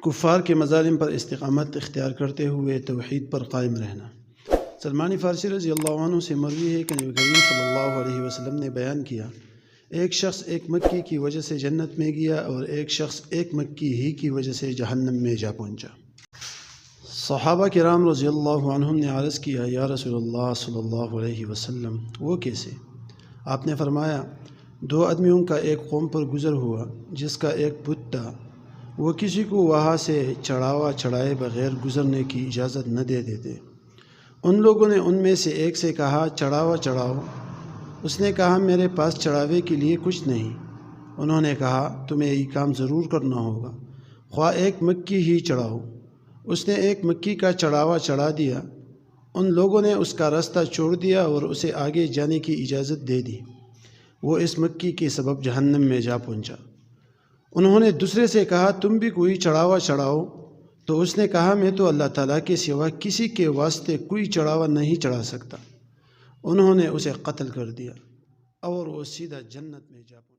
کفار کے مظالم پر استقامت اختیار کرتے ہوئے توحید پر قائم رہنا۔ سلمان فارسی رضی اللہ عنہ سے مروی ہے کہ نبی کریم صلی اللہ علیہ وسلم نے بیان کیا، ایک شخص ایک مکی کی وجہ سے جنت میں گیا اور ایک شخص ایک مکی ہی کی وجہ سے جہنم میں جا پہنچا۔ صحابہ کرام رضی اللہ عنہم نے عرض کیا، یا رسول اللہ صلی اللہ علیہ وسلم وہ کیسے؟ آپ نے فرمایا، دو آدمیوں کا ایک قوم پر گزر ہوا جس کا ایک بت تھا، وہ کسی کو وہاں سے چڑھاوا چڑھائے بغیر گزرنے کی اجازت نہ دے دیتے۔ ان لوگوں نے ان میں سے ایک سے کہا، چڑھاوا چڑھاؤ۔ اس نے کہا، میرے پاس چڑھاوے کے لیے کچھ نہیں۔ انہوں نے کہا، تمہیں یہ کام ضرور کرنا ہوگا، خواہ ایک مکی ہی چڑھاؤ۔ اس نے ایک مکی کا چڑھاوا چڑھا دیا۔ ان لوگوں نے اس کا راستہ چھوڑ دیا اور اسے آگے جانے کی اجازت دے دی۔ وہ اس مکی کے سبب جہنم میں جا پہنچا۔ انہوں نے دوسرے سے کہا، تم بھی کوئی چڑھاوا چڑھاؤ۔ تو اس نے کہا، میں تو اللہ تعالیٰ کے سوا کسی کے واسطے کوئی چڑھاوا نہیں چڑھا سکتا۔ انہوں نے اسے قتل کر دیا اور وہ سیدھا جنت میں جا پہنچا۔